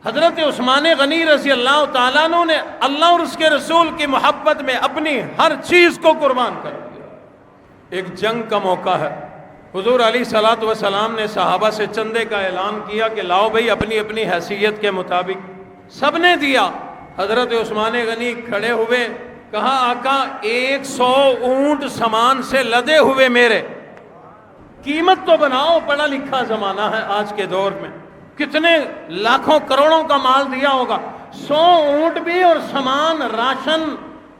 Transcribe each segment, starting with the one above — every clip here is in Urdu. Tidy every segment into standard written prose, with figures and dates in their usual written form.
حضرت عثمان غنی رضی اللہ تعالیٰ عنہ نے اللہ اور اس کے رسول کی محبت میں اپنی ہر چیز کو قربان کر دیا۔ ایک جنگ کا موقع ہے، حضور علیہ الصلوۃ والسلام نے صحابہ سے چندے کا اعلان کیا کہ لاؤ بھائی اپنی اپنی حیثیت کے مطابق، سب نے دیا۔ حضرت عثمان غنی کھڑے ہوئے، کہا آقا 100 اونٹ سامان سے لدے ہوئے میرے، قیمت تو بناؤ، پڑھا لکھا زمانہ ہے آج کے دور میں، کتنے لاکھوں کروڑوں کا مال دیا ہوگا، 100 اونٹ بھی اور سامان، راشن،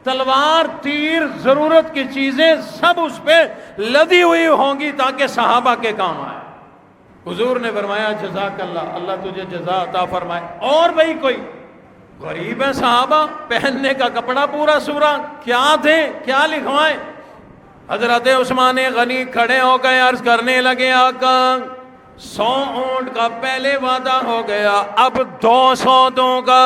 تلوار، تیر، ضرورت کی چیزیں سب اس پہ لدی ہوئی ہوں گی تاکہ صحابہ کے کام آئے۔ حضور نے فرمایا جزاک اللہ، اللہ تجھے جزا عطا فرمائے۔ اور بھائی کوئی غریب ہے صحابہ، پہننے کا کپڑا پورا سورا، کیا دیں کیا لکھوائیں؟ حضرت عثمان غنی کھڑے ہو گئے، عرض کرنے لگے آقا 100 اونٹ کا پہلے وعدہ ہو گیا، اب 200 دوں گا،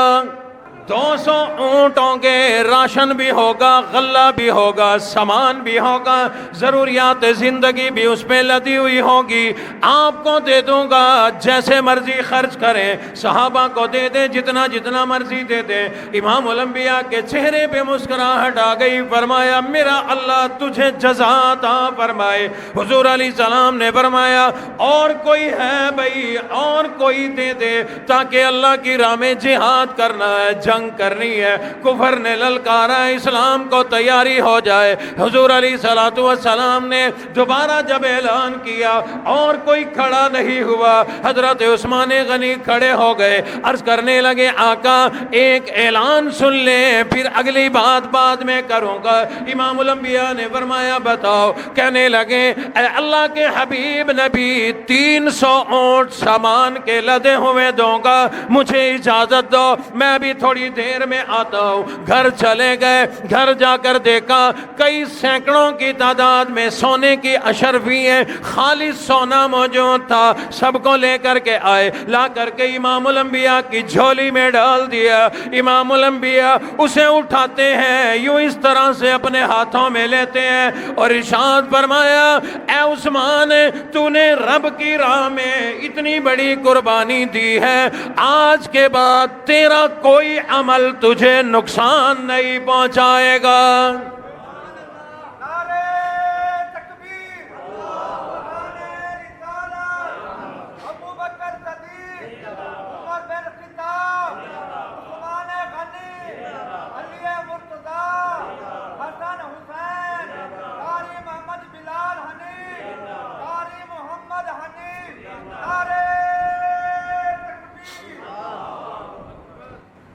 200 اونٹوں کے راشن بھی ہوگا، غلہ بھی ہوگا، سامان بھی ہوگا، ضروریات زندگی بھی اس پہ لدی ہوئی ہوگی، آپ کو دے دوں گا، جیسے مرضی خرچ کریں، صحابہ کو دے دیں جتنا جتنا مرضی دے دیں۔ امام الانبیاء کے چہرے پہ مسکراہٹ آ گئی، فرمایا میرا اللہ تجھے جزا عطا فرمائے۔ حضور علیہ السلام نے فرمایا اور کوئی ہے بھائی، اور کوئی دے دے، تاکہ اللہ کی راہ میں جہاد کرنا ہے، جنگ کرنی ہے، کفر نے للکارا، اسلام کو تیاری ہو جائے۔ حضور علیہ الصلوۃ والسلام نے دوبارہ جب اعلان کیا اور کوئی کھڑا نہیں ہوا، حضرت عثمان غنی کھڑے ہو گئے، عرض کرنے لگے آقا ایک اعلان سن لیں، پھر اگلی بات بعد میں کروں گا۔ امام الانبیاء نے فرمایا بتاؤ، کہنے لگے اے اللہ کے حبیب نبی 300 اونٹ سامان کے لدے ہوئے دوں گا، مجھے اجازت دو، میں بھی تھوڑی دیر میں آتا ہوں۔ گھر چلے گئے، گھر جا کر دیکھا کئی سینکڑوں کی تعداد میں سونے کی اشرفیاں، خالص سونا موجود تھا، سب کو لے کر کے آئے، لا کر کے امام الانبیاء کی جھولی میں ڈال دیا۔ امام الانبیاء اسے اٹھاتے ہیں، یوں اس طرح سے اپنے ہاتھوں میں لیتے ہیں اور ارشاد فرمایا اے عثمان تو نے رب کی راہ میں اتنی بڑی قربانی دی ہے، آج کے بعد تیرا کوئی عمل تجھے نقصان نہیں پہنچائے گا۔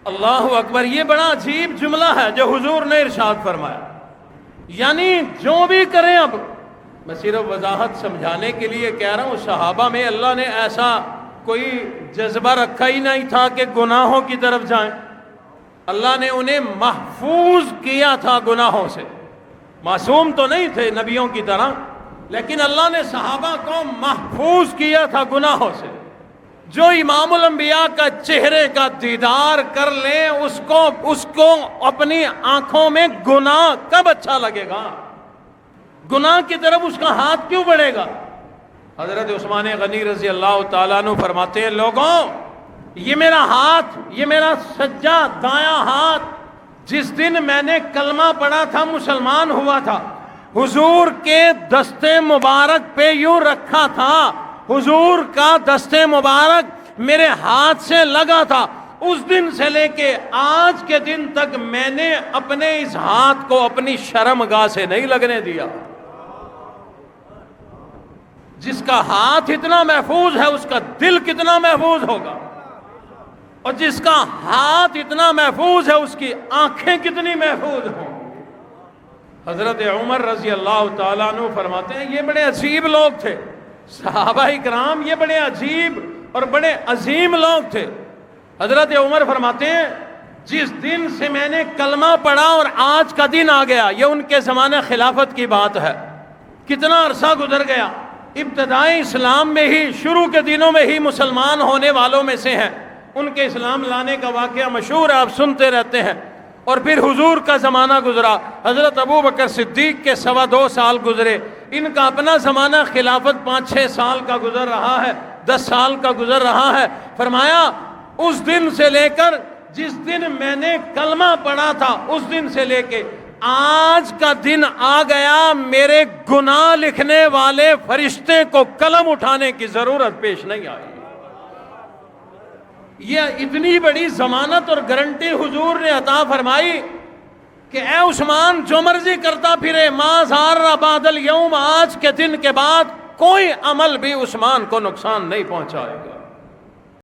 اللہ اکبر، یہ بڑا عجیب جملہ ہے جو حضور نے ارشاد فرمایا، یعنی جو بھی کریں، اب میں صرف وضاحت سمجھانے کے لیے کہہ رہا ہوں، صحابہ میں اللہ نے ایسا کوئی جذبہ رکھا ہی نہیں تھا کہ گناہوں کی طرف جائیں، اللہ نے انہیں محفوظ کیا تھا گناہوں سے، معصوم تو نہیں تھے نبیوں کی طرح، لیکن اللہ نے صحابہ کو محفوظ کیا تھا گناہوں سے۔ جو امام الانبیاء کا چہرے کا دیدار کر لیں، اس کو اپنی آنکھوں میں گناہ کب اچھا لگے گا؟ گناہ کی طرف اس کا ہاتھ کیوں بڑھے گا؟ حضرت عثمان غنی رضی اللہ تعالیٰ عنہ فرماتے ہیں لوگوں، یہ میرا ہاتھ، یہ میرا سجا دایاں ہاتھ، جس دن میں نے کلمہ پڑھا تھا، مسلمان ہوا تھا، حضور کے دستے مبارک پہ یوں رکھا تھا، حضور کا دستے مبارک میرے ہاتھ سے لگا تھا، اس دن سے لے کے آج کے دن تک میں نے اپنے اس ہاتھ کو اپنی شرمگاہ سے نہیں لگنے دیا۔ جس کا ہاتھ اتنا محفوظ ہے اس کا دل کتنا محفوظ ہوگا، اور جس کا ہاتھ اتنا محفوظ ہے اس کی آنکھیں کتنی محفوظ ہوں۔ حضرت عمر رضی اللہ تعالیٰ عنہ فرماتے ہیں یہ بڑے عجیب لوگ تھے، صحابہ اکرام یہ بڑے عجیب اور بڑے عظیم لوگ تھے۔ حضرت عمر فرماتے ہیں جس دن سے میں نے کلمہ پڑھا اور آج کا دن آ گیا، یہ ان کے زمانہ خلافت کی بات ہے، کتنا عرصہ گزر گیا، ابتدائی اسلام میں ہی، شروع کے دنوں میں ہی مسلمان ہونے والوں میں سے ہیں، ان کے اسلام لانے کا واقعہ مشہور ہے، آپ سنتے رہتے ہیں۔ اور پھر حضور کا زمانہ گزرا، حضرت ابو بکر صدیق کے 2.25 سال گزرے، ان کا اپنا زمانہ خلافت 5-6 سال کا گزر رہا ہے، 10 سال کا گزر رہا ہے۔ فرمایا اس دن سے لے کر جس دن میں نے کلمہ پڑھا تھا اس دن سے لے کے آج کا دن آ گیا، میرے گناہ لکھنے والے فرشتے کو قلم اٹھانے کی ضرورت پیش نہیں آئی۔ یہ اتنی بڑی ضمانت اور گارنٹی حضور نے عطا فرمائی کہ اے عثمان جو مرضی کرتا پھرے، ما زار بعد الیوم، آج کے دن کے بعد کوئی عمل بھی عثمان کو نقصان نہیں پہنچائے گا۔